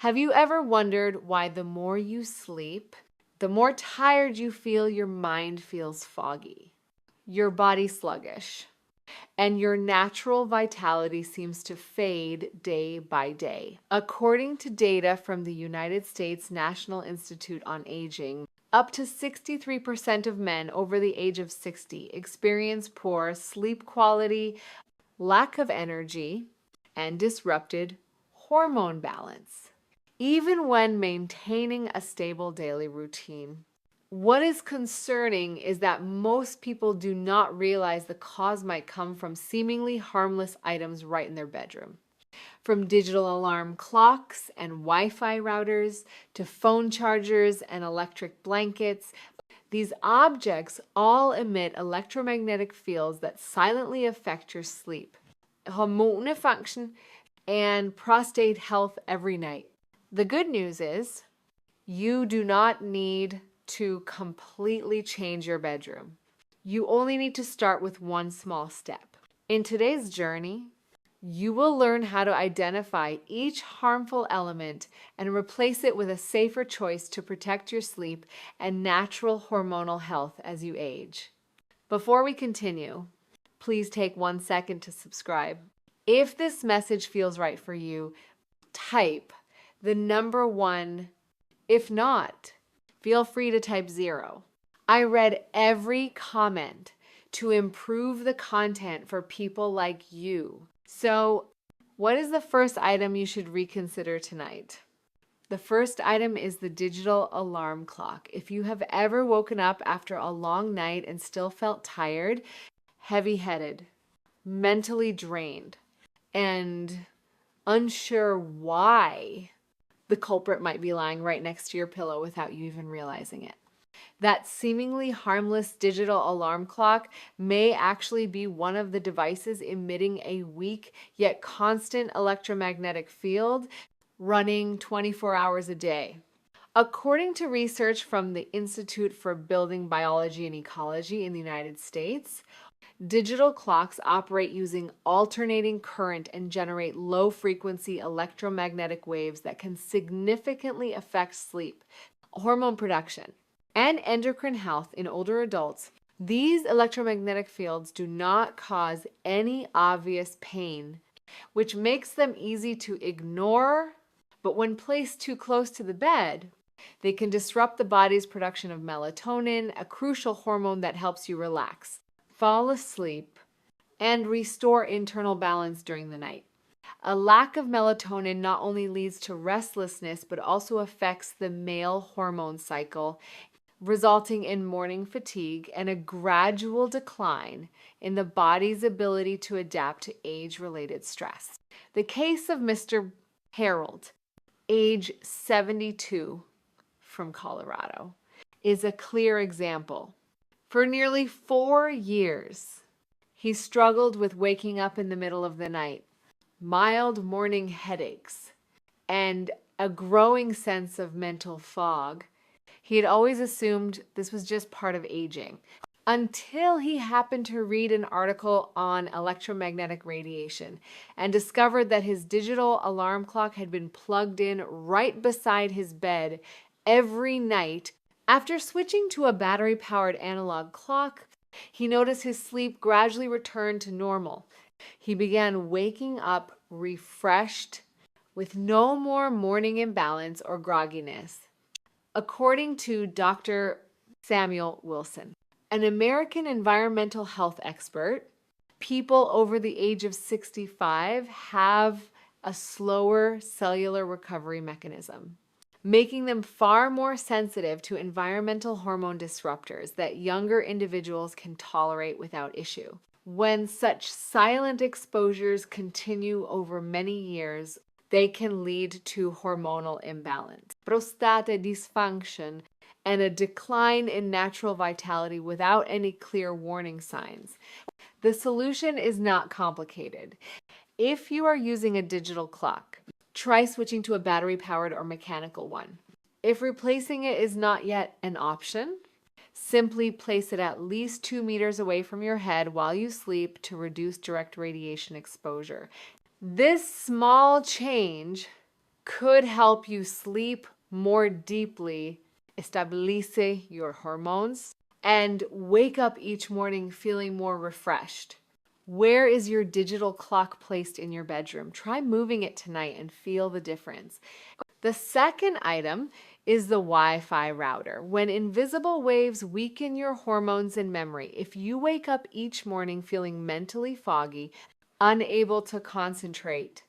Have you ever wondered why the more you sleep, the more tired you feel, your mind feels foggy, your body sluggish, and your natural vitality seems to fade day by day? According to data from the United States National Institute on Aging, up to 63% of men over the age of 60 experience poor sleep quality, lack of energy, and disrupted hormone balance, even when maintaining a stable daily routine. What is concerning is that most people do not realize the cause might come from seemingly harmless items right in their bedroom. From digital alarm clocks and Wi-Fi routers to phone chargers and electric blankets, these objects all emit electromagnetic fields that silently affect your sleep, hormone function, and prostate health every night. The good news is you do not need to completely change your bedroom. You only need to start with one small step. In today's journey, you will learn how to identify each harmful element and replace it with a safer choice to protect your sleep and natural hormonal health as you age. Before we continue, please take 1 second to subscribe. If this message feels right for you, type the number 1. If not, feel free to type 0. I read every comment to improve the content for people like you. So, what is the first item you should reconsider tonight? The first item is the digital alarm clock. If you have ever woken up after a long night and still felt tired, heavy-headed, mentally drained, and unsure why the culprit might be lying right next to your pillow without you even realizing it, that seemingly harmless digital alarm clock may actually be one of the devices emitting a weak yet constant electromagnetic field running 24 hours a day. According to research from the Institute for Building Biology and Ecology in the United States, digital clocks operate using alternating current and generate low-frequency electromagnetic waves that can significantly affect sleep, hormone production, and endocrine health in older adults. These electromagnetic fields do not cause any obvious pain, which makes them easy to ignore, but when placed too close to the bed, they can disrupt the body's production of melatonin, a crucial hormone that helps you relax, fall asleep, and restore internal balance during the night. A lack of melatonin not only leads to restlessness, but also affects the male hormone cycle, resulting in morning fatigue and a gradual decline in the body's ability to adapt to age-related stress. The case of Mr. Harold, age 72, from Colorado, is a clear example. For nearly 4 years, he struggled with waking up in the middle of the night, mild morning headaches, and a growing sense of mental fog. He had always assumed this was just part of aging, until he happened to read an article on electromagnetic radiation and discovered that his digital alarm clock had been plugged in right beside his bed every night. After switching to a battery-powered analog clock, he noticed his sleep gradually returned to normal. He began waking up refreshed, with no more morning imbalance or grogginess. According to Dr. Samuel Wilson, an American environmental health expert, people over the age of 65 have a slower cellular recovery mechanism, making them far more sensitive to environmental hormone disruptors that younger individuals can tolerate without issue. When such silent exposures continue over many years, they can lead to hormonal imbalance, prostate dysfunction, and a decline in natural vitality without any clear warning signs. The solution is not complicated. If you are using a digital clock, try switching to a battery-powered or mechanical one. If replacing it is not yet an option, simply place it at least 2 meters away from your head while you sleep to reduce direct radiation exposure. This small change could help you sleep more deeply, estabilice your hormones, and wake up each morning feeling more refreshed. Where is your digital clock placed in your bedroom? Try moving it tonight and feel the difference. The second item is the Wi-Fi router. When invisible waves weaken your hormones and memory, if you wake up each morning feeling mentally foggy, unable to concentrate,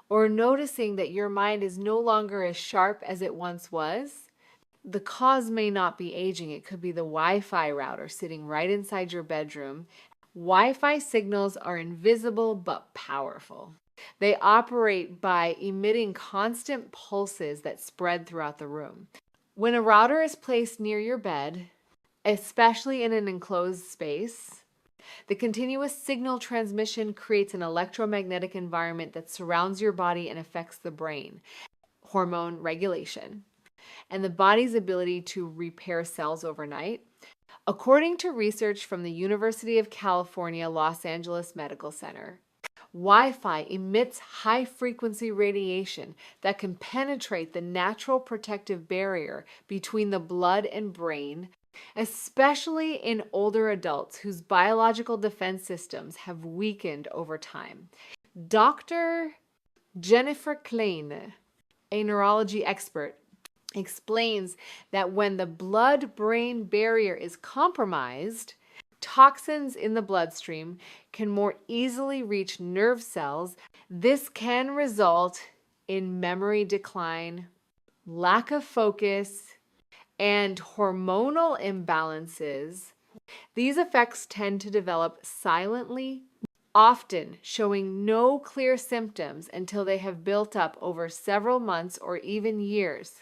or noticing that your mind is no longer as sharp as it once was, the cause may not be aging. It could be the Wi-Fi router sitting right inside your bedroom. Wi-Fi signals are invisible but powerful. They operate by emitting constant pulses that spread throughout the room. When a router is placed near your bed, especially in an enclosed space, the continuous signal transmission creates an electromagnetic environment that surrounds your body and affects the brain, hormone regulation, and the body's ability to repair cells overnight. According to research from the University of California, Los Angeles Medical Center, Wi-Fi emits high-frequency radiation that can penetrate the natural protective barrier between the blood and brain, especially in older adults whose biological defense systems have weakened over time. Dr. Jennifer Klein, a neurology expert, explains that when the blood-brain barrier is compromised, toxins in the bloodstream can more easily reach nerve cells. This can result in memory decline, lack of focus, and hormonal imbalances. These effects tend to develop silently, often showing no clear symptoms until they have built up over several months or even years.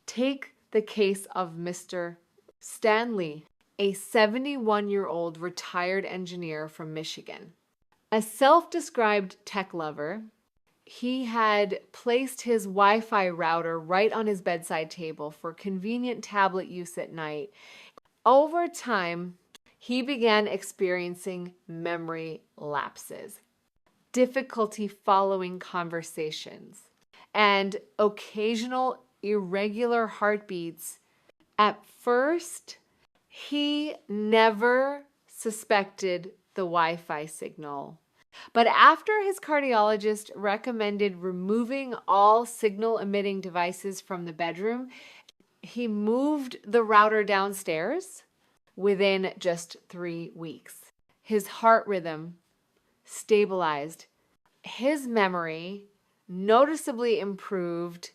Take the case of Mr. Stanley, a 71-year-old retired engineer from Michigan. A self-described tech lover, he had placed his Wi-Fi router right on his bedside table for convenient tablet use at night. Over time, he began experiencing memory lapses, difficulty following conversations, and occasional irregular heartbeats. At first, he never suspected the Wi-Fi signal. But after his cardiologist recommended removing all signal-emitting devices from the bedroom, he moved the router downstairs within just 3 weeks. His heart rhythm stabilized, his memory noticeably improved,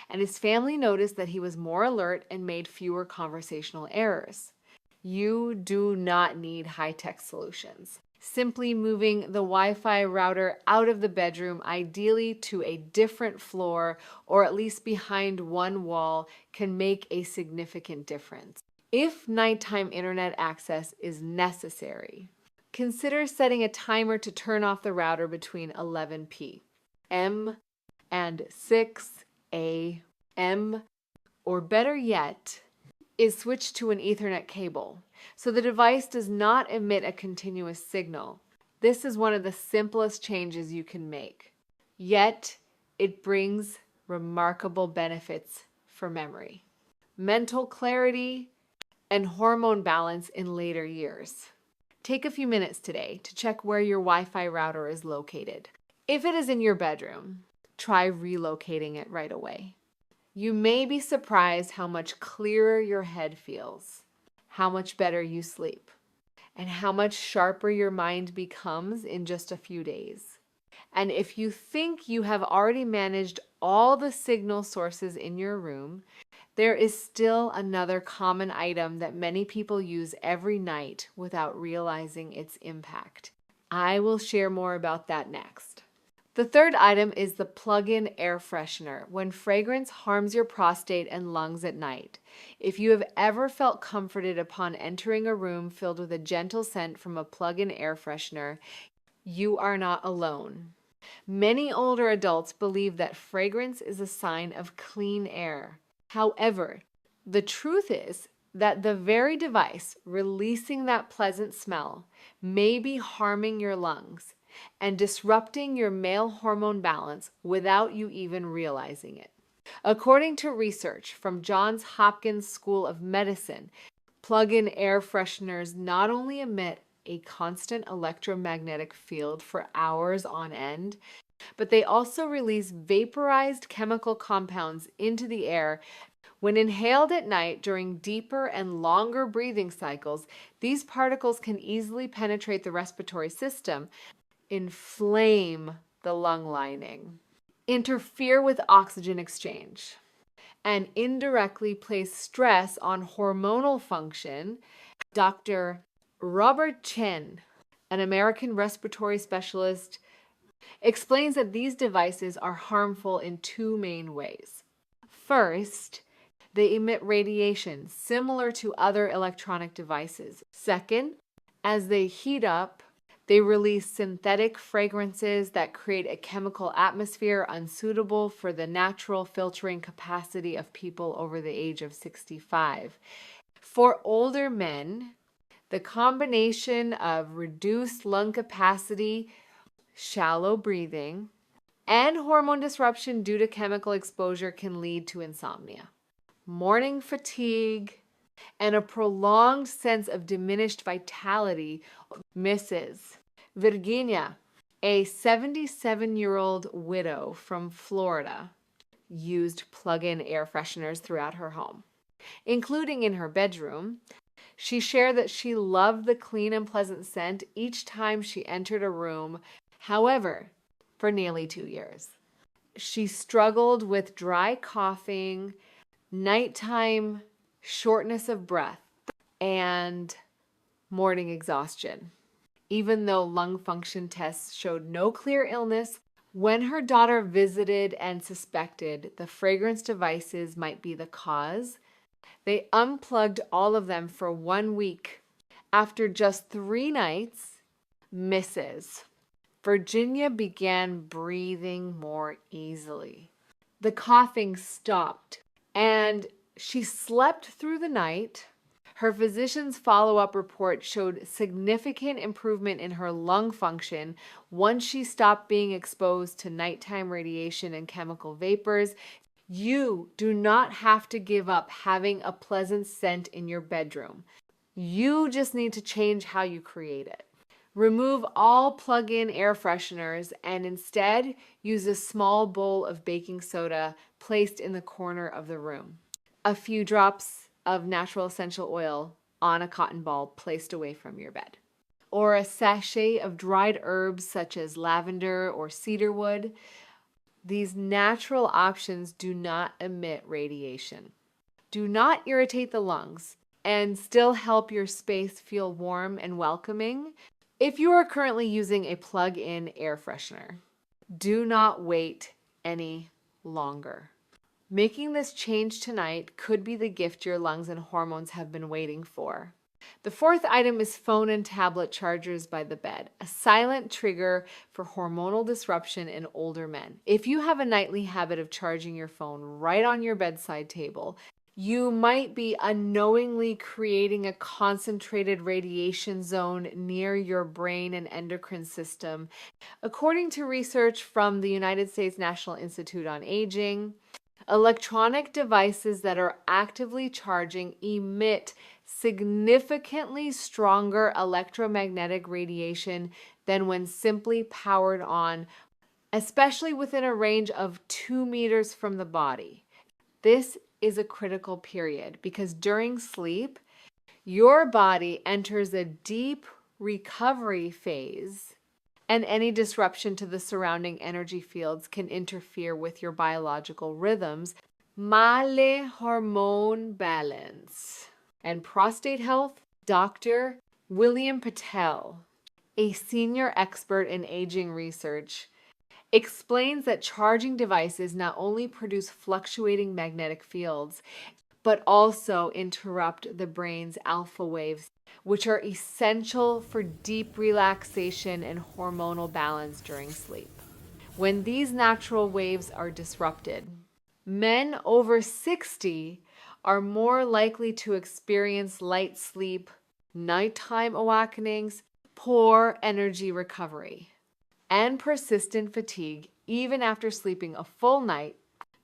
and his family noticed that he was more alert and made fewer conversational errors. You do not need high-tech solutions. Simply moving the Wi-Fi router out of the bedroom, ideally to a different floor or at least behind one wall, can make a significant difference. If nighttime internet access is necessary, consider setting a timer to turn off the router between 11 p.m. and 6 a.m. Or better yet, is switched to an Ethernet cable, so the device does not emit a continuous signal. This is one of the simplest changes you can make, yet it brings remarkable benefits for memory, mental clarity, and hormone balance in later years. Take a few minutes today to check where your Wi-Fi router is located. If it is in your bedroom, try relocating it right away. You may be surprised how much clearer your head feels, how much better you sleep, and how much sharper your mind becomes in just a few days. And if you think you have already managed all the signal sources in your room, there is still another common item that many people use every night without realizing its impact. I will share more about that next. The third item is the plug-in air freshener when fragrance harms your prostate and lungs at night. If you have ever felt comforted upon entering a room filled with a gentle scent from a plug-in air freshener, you are not alone. Many older adults believe that fragrance is a sign of clean air. However, the truth is that the very device releasing that pleasant smell may be harming your lungs. and disrupting your male hormone balance without you even realizing it. According to research from Johns Hopkins School of Medicine, plug-in air fresheners not only emit a constant electromagnetic field for hours on end, but they also release vaporized chemical compounds into the air. When inhaled at night during deeper and longer breathing cycles, these particles can easily penetrate the respiratory system, inflame the lung lining, interfere with oxygen exchange, and indirectly place stress on hormonal function. Dr. Robert Chen, an American respiratory specialist, explains that these devices are harmful in two main ways. First, they emit radiation similar to other electronic devices. Second, as they heat up, they release synthetic fragrances that create a chemical atmosphere unsuitable for the natural filtering capacity of people over the age of 65. For older men, the combination of reduced lung capacity, shallow breathing, and hormone disruption due to chemical exposure can lead to insomnia, morning fatigue, and a prolonged sense of diminished vitality. Mrs. Virginia, a 77-year-old widow from Florida, used plug-in air fresheners throughout her home, including in her bedroom. She shared that she loved the clean and pleasant scent each time she entered a room. However, for nearly 2 years, she struggled with dry coughing, nighttime shortness of breath, and morning exhaustion. Even though lung function tests showed no clear illness, when her daughter visited and suspected the fragrance devices might be the cause, they unplugged all of them for 1 week. After just 3 nights, Mrs. Virginia began breathing more easily. The coughing stopped, and she slept through the night. Her physician's follow-up report showed significant improvement in her lung function once she stopped being exposed to nighttime radiation and chemical vapors. You do not have to give up having a pleasant scent in your bedroom. You just need to change how you create it. Remove all plug-in air fresheners and instead use a small bowl of baking soda placed in the corner of the room. A few drops of natural essential oil on a cotton ball placed away from your bed. Or a sachet of dried herbs such as lavender or cedarwood. These natural options do not emit radiation, do not irritate the lungs, and still help your space feel warm and welcoming. If you are currently using a plug-in air freshener, do not wait any longer. Making this change tonight could be the gift your lungs and hormones have been waiting for. The fourth item is phone and tablet chargers by the bed, a silent trigger for hormonal disruption in older men. If you have a nightly habit of charging your phone right on your bedside table, you might be unknowingly creating a concentrated radiation zone near your brain and endocrine system. According to research from the United States National Institute on Aging, electronic devices that are actively charging emit significantly stronger electromagnetic radiation than when simply powered on, especially within a range of 2 meters from the body. This is a critical period because during sleep, your body enters a deep recovery phase, and any disruption to the surrounding energy fields can interfere with your biological rhythms. Male hormone balance and prostate health. Dr. William Patel, a senior expert in aging research, explains that charging devices not only produce fluctuating magnetic fields, but also interrupt the brain's alpha waves, which are essential for deep relaxation and hormonal balance during sleep. When these natural waves are disrupted, men over 60 are more likely to experience light sleep, nighttime awakenings, poor energy recovery. and persistent fatigue even after sleeping a full night.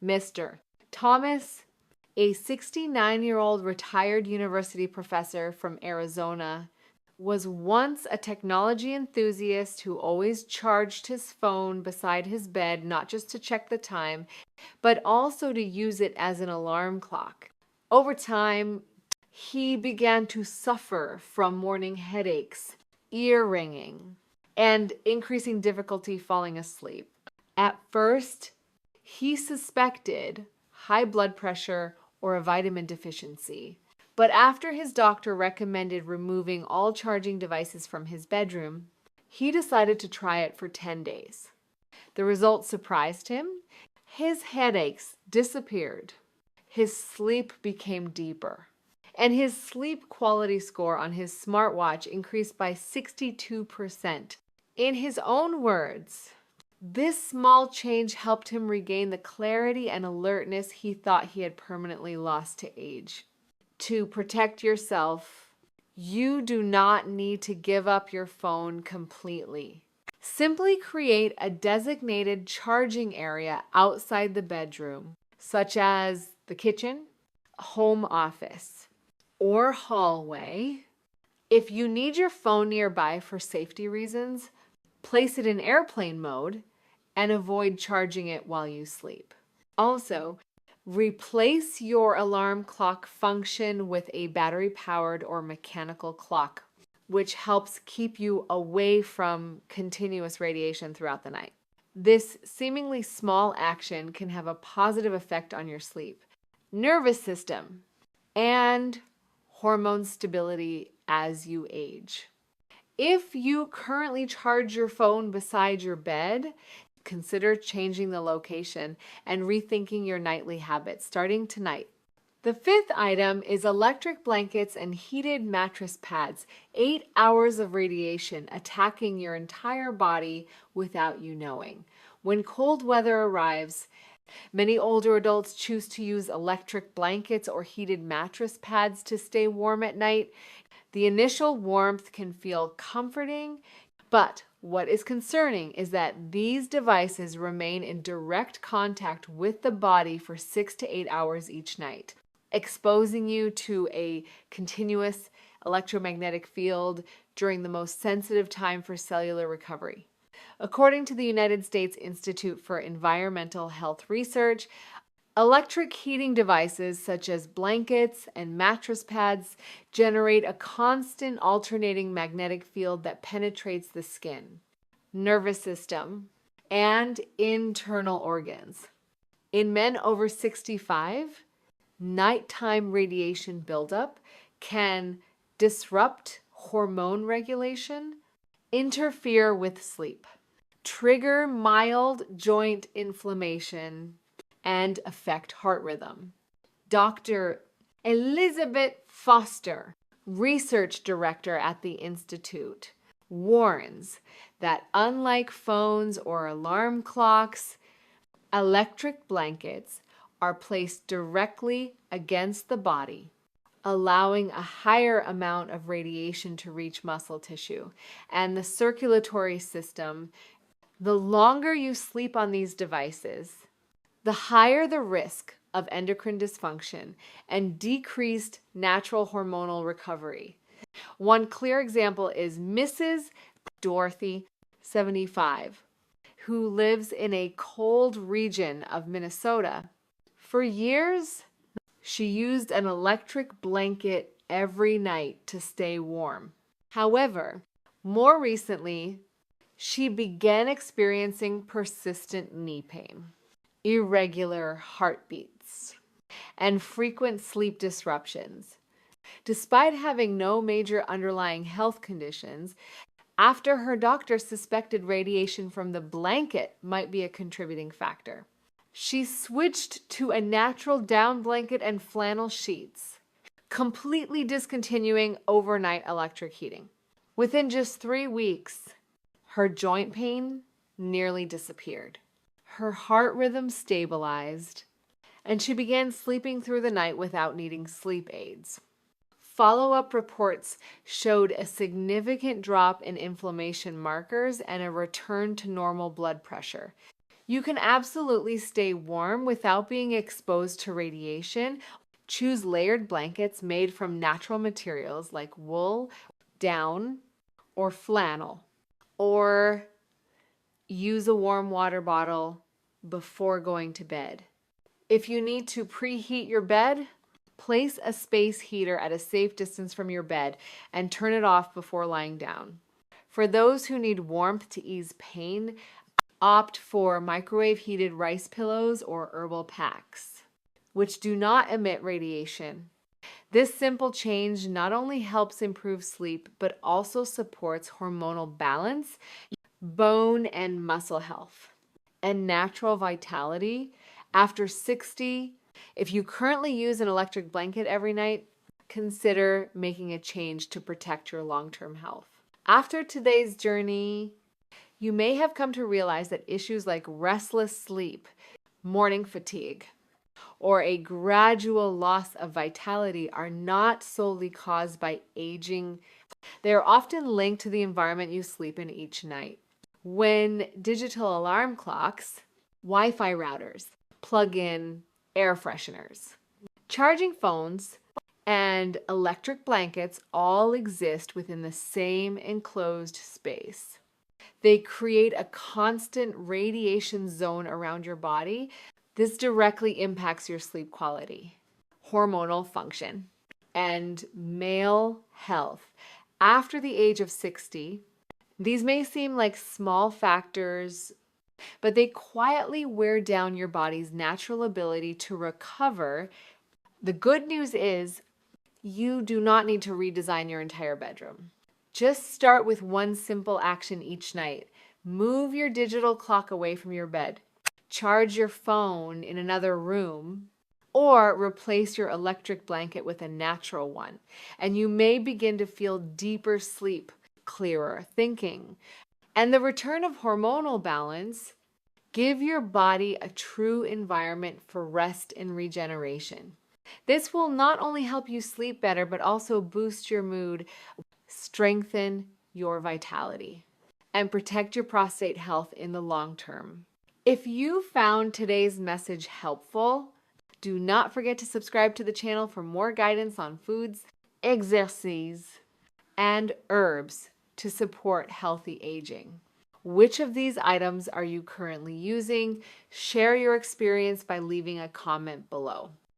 Mr. Thomas, a 69-year-old retired university professor from Arizona, was once a technology enthusiast who always charged his phone beside his bed, not just to check the time, but also to use it as an alarm clock. Over time, he began to suffer from morning headaches, ear ringing, and increasing difficulty falling asleep. At first, he suspected high blood pressure or a vitamin deficiency. But after his doctor recommended removing all charging devices from his bedroom, he decided to try it for 10 days. The results surprised him. His headaches disappeared. His sleep became deeper. And his sleep quality score on his smartwatch increased by 62%. In his own words, this small change helped him regain the clarity and alertness he thought he had permanently lost to age. To protect yourself, you do not need to give up your phone completely. Simply create a designated charging area outside the bedroom, such as the kitchen, home office, or hallway. If you need your phone nearby for safety reasons, place it in airplane mode and avoid charging it while you sleep. Also, replace your alarm clock function with a battery-powered or mechanical clock, which helps keep you away from continuous radiation throughout the night. This seemingly small action can have a positive effect on your sleep, nervous system, and hormone stability as you age. If you currently charge your phone beside your bed, consider changing the location and rethinking your nightly habits starting tonight. The fifth item is electric blankets and heated mattress pads. 8 hours of radiation attacking your entire body without you knowing. When cold weather arrives, many older adults choose to use electric blankets or heated mattress pads to stay warm at night. The initial warmth can feel comforting, but what is concerning is that these devices remain in direct contact with the body for 6 to 8 hours each night, exposing you to a continuous electromagnetic field during the most sensitive time for cellular recovery. According to the United States Institute for Environmental Health Research, electric heating devices such as blankets and mattress pads generate a constant alternating magnetic field that penetrates the skin, nervous system, and internal organs. In men over 65, nighttime radiation buildup can disrupt hormone regulation, interfere with sleep, trigger mild joint inflammation, and affect heart rhythm. Dr. Elizabeth Foster, research director at the Institute, warns that unlike phones or alarm clocks, electric blankets are placed directly against the body, allowing a higher amount of radiation to reach muscle tissue and the circulatory system. The longer you sleep on these devices, the higher the risk of endocrine dysfunction and decreased natural hormonal recovery. One clear example is Mrs. Dorothy, 75, who lives in a cold region of Minnesota. For years, she used an electric blanket every night to stay warm. However, more recently, she began experiencing persistent knee pain, irregular heartbeats, and frequent sleep disruptions. Despite having no major underlying health conditions, after her doctor suspected radiation from the blanket might be a contributing factor, she switched to a natural down blanket and flannel sheets, completely discontinuing overnight electric heating. Within just 3 weeks, her joint pain nearly disappeared. Her heart rhythm stabilized, and she began sleeping through the night without needing sleep aids. Follow-up reports showed a significant drop in inflammation markers and a return to normal blood pressure. You can absolutely stay warm without being exposed to radiation. Choose layered blankets made from natural materials like wool, down, or flannel. Or use a warm water bottle before going to bed. If you need to preheat your bed, place a space heater at a safe distance from your bed and turn it off before lying down. For those who need warmth to ease pain, opt for microwave heated rice pillows or herbal packs, which do not emit radiation. This simple change not only helps improve sleep, but also supports hormonal balance, bone and muscle health, and natural vitality. After 60, if you currently use an electric blanket every night, consider making a change to protect your long-term health. After today's journey, you may have come to realize that issues like restless sleep, morning fatigue, or a gradual loss of vitality are not solely caused by aging. They are often linked to the environment you sleep in each night. When digital alarm clocks, Wi-Fi routers, plug-in air fresheners, charging phones, and electric blankets all exist within the same enclosed space. They create a constant radiation zone around your body. This directly impacts your sleep quality, hormonal function, and male health. After the age of 60, these may seem like small factors, but they quietly wear down your body's natural ability to recover. The good news is you do not need to redesign your entire bedroom. Just start with one simple action each night. Move your digital clock away from your bed. Charge your phone in another room, or replace your electric blanket with a natural one. And you may begin to feel deeper sleep, clearer thinking, and the return of hormonal balance. Give your body a true environment for rest and regeneration. This will not only help you sleep better, but also boost your mood, strengthen your vitality, and protect your prostate health in the long term. If you found today's message helpful, do not forget to subscribe to the channel for more guidance on foods, exercises, and herbs to support healthy aging. Which of these items are you currently using? Share your experience by leaving a comment below.